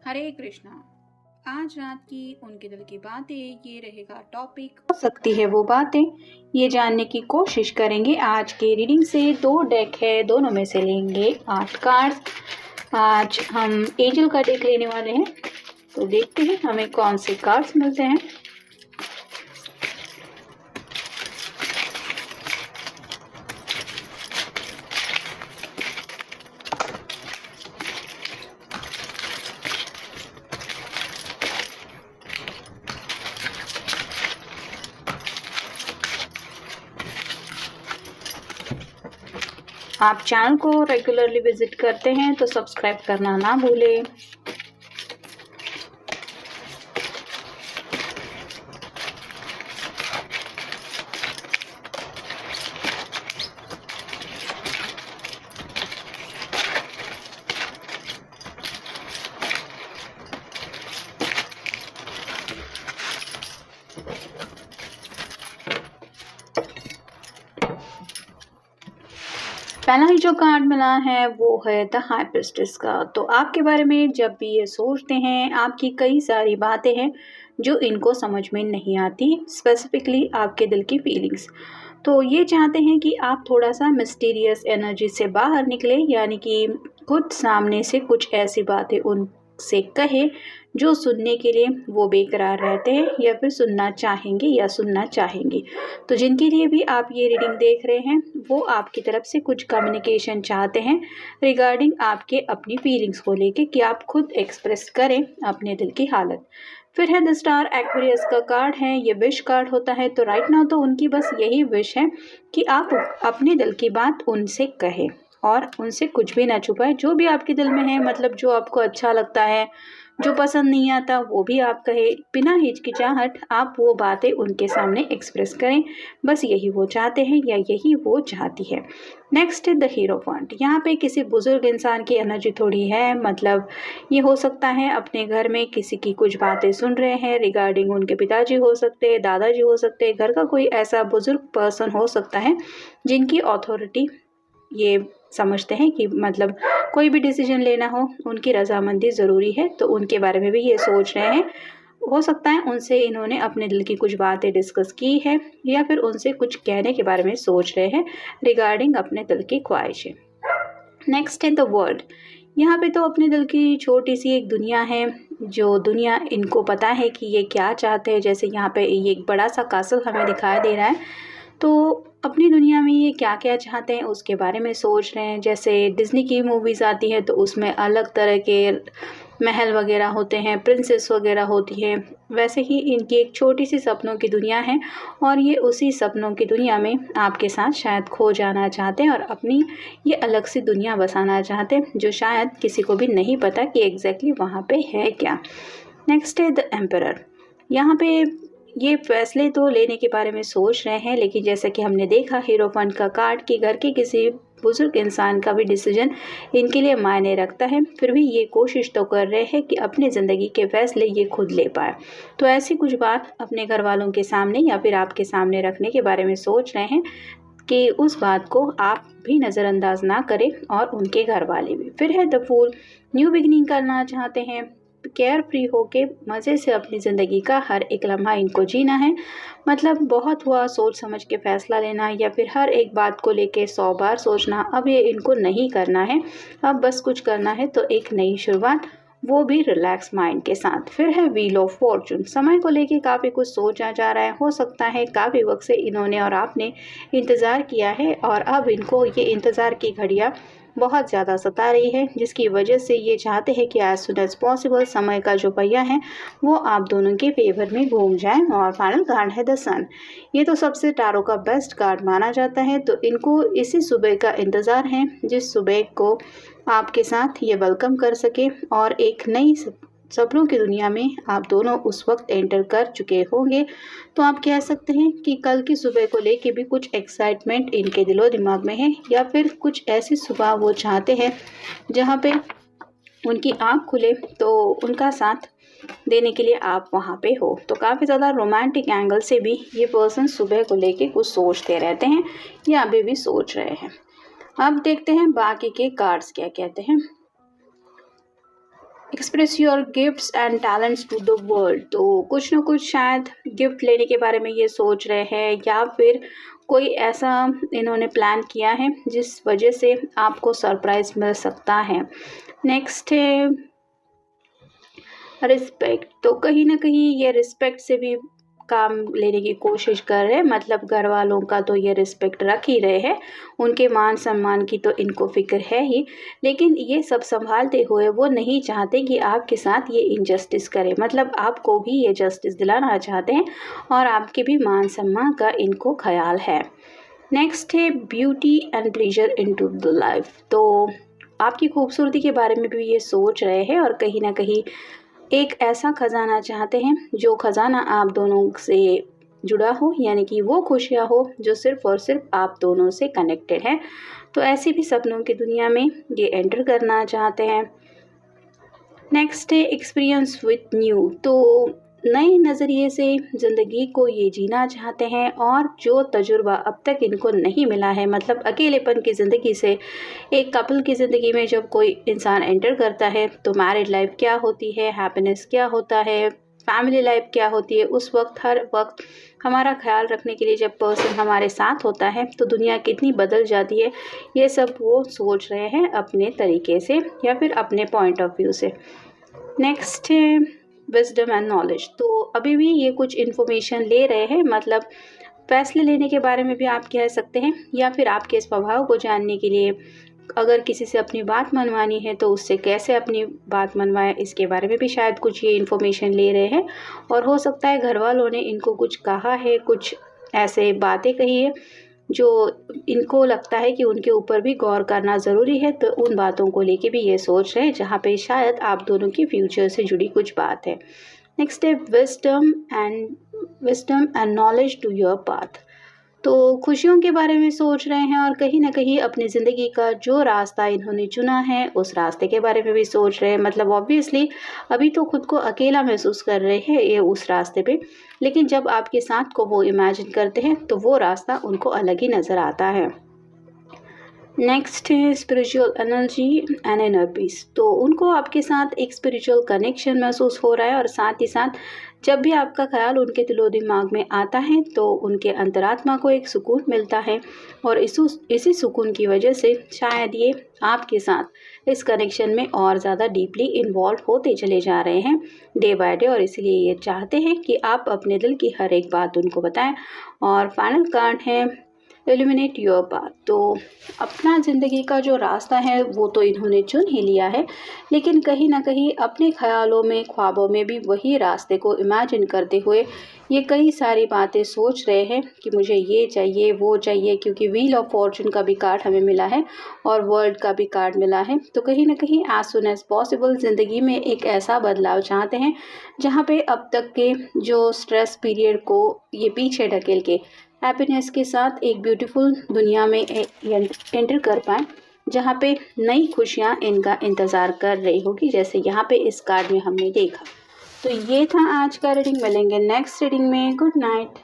हरे कृष्णा। आज रात की उनके दिल की बातें, ये रहेगा टॉपिक। हो सकती है वो बातें, ये जानने की कोशिश करेंगे आज के रीडिंग से। 2 डेक है, दोनों में से लेंगे 8 कार्ड्स। आज हम एंजल का डेक लेने वाले हैं, तो देखते हैं हमें कौन से कार्ड्स मिलते हैं। आप चैनल को रेगुलरली विजिट करते हैं तो सब्सक्राइब करना ना भूलें। पहला ही जो कार्ड मिला है वो है द हाई प्रिस्टेस का। तो आपके बारे में जब भी ये सोचते हैं, आपकी कई सारी बातें हैं जो इनको समझ में नहीं आती, स्पेसिफिकली आपके दिल की फीलिंग्स। तो ये चाहते हैं कि आप थोड़ा सा मिस्टीरियस एनर्जी से बाहर निकले, यानी कि खुद सामने से कुछ ऐसी बातें उनसे कहे जो सुनने के लिए वो बेकरार रहते हैं या फिर सुनना चाहेंगे या सुनना चाहेंगी। तो जिनके लिए भी आप ये रीडिंग देख रहे हैं, वो आपकी तरफ से कुछ कम्युनिकेशन चाहते हैं रिगार्डिंग आपके अपनी फीलिंग्स को लेके, कि आप खुद एक्सप्रेस करें अपने दिल की हालत। फिर है द स्टार, एक्वेरियस का कार्ड है, ये विश कार्ड होता है। तो राइट नाउ तो उनकी बस यही विश है कि आप अपने दिल की बात उनसे कहें और उनसे कुछ भी ना छुपाएं। जो भी आपके दिल में है, मतलब जो आपको अच्छा लगता है, जो पसंद नहीं आता, वो भी आप कहे बिना हिचकिचाहट। आप वो बातें उनके सामने एक्सप्रेस करें, बस यही वो चाहते हैं या यही वो चाहती है। नेक्स्ट है द हीरोफेंट। यहाँ पे किसी बुजुर्ग इंसान की एनर्जी थोड़ी है, मतलब ये हो सकता है अपने घर में किसी की कुछ बातें सुन रहे हैं रिगार्डिंग उनके पिताजी हो सकते हैं, दादाजी हो सकते हैं, घर का कोई ऐसा बुजुर्ग पर्सन हो सकता है जिनकी अथॉरिटी ये समझते हैं कि मतलब कोई भी डिसीजन लेना हो उनकी रजामंदी ज़रूरी है, तो उनके बारे में भी ये सोच रहे हैं। हो सकता है उनसे इन्होंने अपने दिल की कुछ बातें डिस्कस की है या फिर उनसे कुछ कहने के बारे में सोच रहे हैं रिगार्डिंग अपने दिल की ख्वाहिशें। नेक्स्ट है द वर्ल्ड। यहाँ पे तो अपने दिल की छोटी सी एक दुनिया है, जो दुनिया इनको पता है कि ये क्या चाहते हैं। जैसे यहाँ पे ये एक बड़ा सा कासल हमें दिखाई दे रहा है, तो अपनी दुनिया में ये क्या क्या चाहते हैं उसके बारे में सोच रहे हैं। जैसे डिज़्नी की मूवीज़ आती है तो उसमें अलग तरह के महल वगैरह होते हैं, प्रिंसेस वगैरह होती है, वैसे ही इनकी एक छोटी सी सपनों की दुनिया है और ये उसी सपनों की दुनिया में आपके साथ शायद खो जाना चाहते हैं और अपनी ये अलग सी दुनिया बसाना चाहते हैं, जो शायद किसी को भी नहीं पता कि एग्जैक्टली वहाँ पे है क्या। नेक्स्ट है द एम्परर। यहाँ पे ये फैसले तो लेने के बारे में सोच रहे हैं, लेकिन जैसा कि हमने देखा हीरोफेंट का कार्ड कि घर के किसी बुजुर्ग इंसान का भी डिसीजन इनके लिए मायने रखता है, फिर भी ये कोशिश तो कर रहे हैं कि अपनी ज़िंदगी के फैसले ये खुद ले पाए। तो ऐसी कुछ बात अपने घर वालों के सामने या फिर आपके सामने रखने के बारे में सोच रहे हैं कि उस बात को आप भी नज़रअंदाज ना करें और उनके घर वाले भी। फिर है द फूल। न्यू बिगिनिंग करना चाहते हैं, केयर फ्री होके मज़े से अपनी ज़िंदगी का हर एक लम्हा इनको जीना है। मतलब बहुत हुआ सोच समझ के फ़ैसला लेना या फिर हर एक बात को लेके 100 बार सोचना, अब ये इनको नहीं करना है। अब बस कुछ करना है तो एक नई शुरुआत, वो भी रिलैक्स माइंड के साथ। फिर है व्हील ऑफ फॉर्चून। समय को लेके काफ़ी कुछ सोचा जा रहा है, हो सकता है काफ़ी वक्त से इन्होंने और आपने इंतज़ार किया है और अब इनको ये इंतज़ार की घड़ियाँ बहुत ज़्यादा सता रही है, जिसकी वजह से ये चाहते हैं कि एज सुन एज पॉसिबल समय का जो पहिया है वो आप दोनों के फेवर में घूम जाए। और फाइनल कार्ड है द सन। ये तो सबसे टारो का बेस्ट कार्ड माना जाता है, तो इनको इसी सुबह का इंतज़ार है जिस सुबह को आपके साथ ये वेलकम कर सके और एक नई सपनों की दुनिया में आप दोनों उस वक्त एंटर कर चुके होंगे। तो आप कह सकते हैं कि कल की सुबह को लेके भी कुछ एक्साइटमेंट इनके दिलो दिमाग में है, या फिर कुछ ऐसी सुबह वो चाहते हैं जहाँ पे उनकी आँख खुले तो उनका साथ देने के लिए आप वहाँ पे हो। तो काफ़ी ज़्यादा रोमांटिक एंगल से भी ये पर्सन सुबह को लेके कुछ सोचते रहते हैं या अभी भी सोच रहे हैं। अब देखते हैं बाकी के कार्ड्स क्या कहते हैं। Express your gifts and talents to the world. तो कुछ ना कुछ शायद गिफ्ट लेने के बारे में ये सोच रहे हैं, या फिर कोई ऐसा इन्होंने प्लान किया है जिस वजह से आपको सरप्राइज मिल सकता है। नेक्स्ट है रिस्पेक्ट। तो कहीं ना कहीं ये रिस्पेक्ट से भी काम लेने की कोशिश कर रहे हैं, मतलब घर वालों का तो ये रिस्पेक्ट रख ही रहे हैं, उनके मान सम्मान की तो इनको फिक्र है ही, लेकिन ये सब संभालते हुए वो नहीं चाहते कि आपके साथ ये इनजस्टिस करें, मतलब आपको भी ये जस्टिस दिलाना चाहते हैं और आपके भी मान सम्मान का इनको ख्याल है। नेक्स्ट है beauty and pleasure into the life. तो आपकी खूबसूरती के बारे में भी ये सोच रहे हैं और कहीं ना कहीं एक ऐसा खजाना चाहते हैं जो खजाना आप दोनों से जुड़ा हो, यानी कि वो खुशियाँ हो जो सिर्फ और सिर्फ आप दोनों से कनेक्टेड है। तो ऐसी भी सपनों की दुनिया में ये एंटर करना चाहते हैं। नेक्स्ट है एक्सपीरियंस विथ न्यू। तो नए नज़रिए से ज़िंदगी को ये जीना चाहते हैं और जो तजुर्बा अब तक इनको नहीं मिला है, मतलब अकेलेपन की ज़िंदगी से एक कपल की ज़िंदगी में जब कोई इंसान एंटर करता है तो मैरिड लाइफ क्या होती है, हैप्पीनेस क्या होता है, फैमिली लाइफ क्या होती है, उस वक्त हर वक्त हमारा ख्याल रखने के लिए जब पर्सन हमारे साथ होता है तो दुनिया कितनी बदल जाती है, ये सब वो सोच रहे हैं अपने तरीके से या फिर अपने पॉइंट ऑफ व्यू से। नेक्स्ट है विजडम एंड नॉलेज। तो अभी भी ये कुछ इन्फॉर्मेशन ले रहे हैं, मतलब फैसले लेने के बारे में भी आप कह सकते हैं, या फिर आपके स्वभाव को जानने के लिए अगर किसी से अपनी बात मनवानी है तो उससे कैसे अपनी बात मनवाएं, इसके बारे में भी शायद कुछ ये इन्फॉर्मेशन ले रहे हैं। और हो सकता है घर वालों ने इनको कुछ कहा है, कुछ ऐसे बातें कही है जो इनको लगता है कि उनके ऊपर भी गौर करना ज़रूरी है, तो उन बातों को लेके भी ये सोच रहे हैं जहाँ पे शायद आप दोनों की फ्यूचर से जुड़ी कुछ बात है। नेक्स्ट है wisdom and knowledge to your path. तो खुशियों के बारे में सोच रहे हैं और कहीं ना कहीं अपनी ज़िंदगी का जो रास्ता इन्होंने चुना है उस रास्ते के बारे में भी सोच रहे हैं, मतलब ऑब्वियसली अभी तो खुद को अकेला महसूस कर रहे हैं ये उस रास्ते पे, लेकिन जब आपके साथ को वो इमेजिन करते हैं तो वो रास्ता उनको अलग ही नज़र आता है। नेक्स्ट है spiritual energy and inner peace. तो उनको आपके साथ एक स्पिरिचुअल कनेक्शन महसूस हो रहा है और साथ ही साथ जब भी आपका ख्याल उनके दिलो दिमाग में आता है तो उनके अंतरात्मा को एक सुकून मिलता है और इसी सुकून की वजह से शायद ये आपके साथ इस कनेक्शन में और ज़्यादा डीपली इन्वॉल्व होते चले जा रहे हैं डे बाय डे, और इसलिए ये चाहते हैं कि आप अपने दिल की हर एक बात उनको बताएं। और फाइनल कार्ड है एलिमिनेट योर पाथ। तो अपना ज़िंदगी का जो रास्ता है वो तो इन्होंने चुन ही लिया है, लेकिन कहीं ना कहीं अपने ख्यालों में ख्वाबों में भी वही रास्ते को इमेजिन करते हुए ये कई सारी बातें सोच रहे हैं कि मुझे ये चाहिए वो चाहिए, क्योंकि व्हील ऑफ फॉर्चून का भी कार्ड हमें मिला है और वर्ल्ड का भी कार्ड मिला है। तो कहीं ना कहीं एज सुन एज पॉसिबल ज़िंदगी में एक ऐसा बदलाव चाहते हैं जहाँ पे अब तक के जो स्ट्रेस पीरियड को ये पीछे ढकेल के हैप्पीनेस के साथ एक ब्यूटीफुल दुनिया में एंटर कर पाएँ, जहाँ पे नई खुशियाँ इनका इंतज़ार कर रही होगी, जैसे यहाँ पे इस कार्ड में हमने देखा। तो ये था आज का रीडिंग, मिलेंगे नेक्स्ट रीडिंग में। Good night.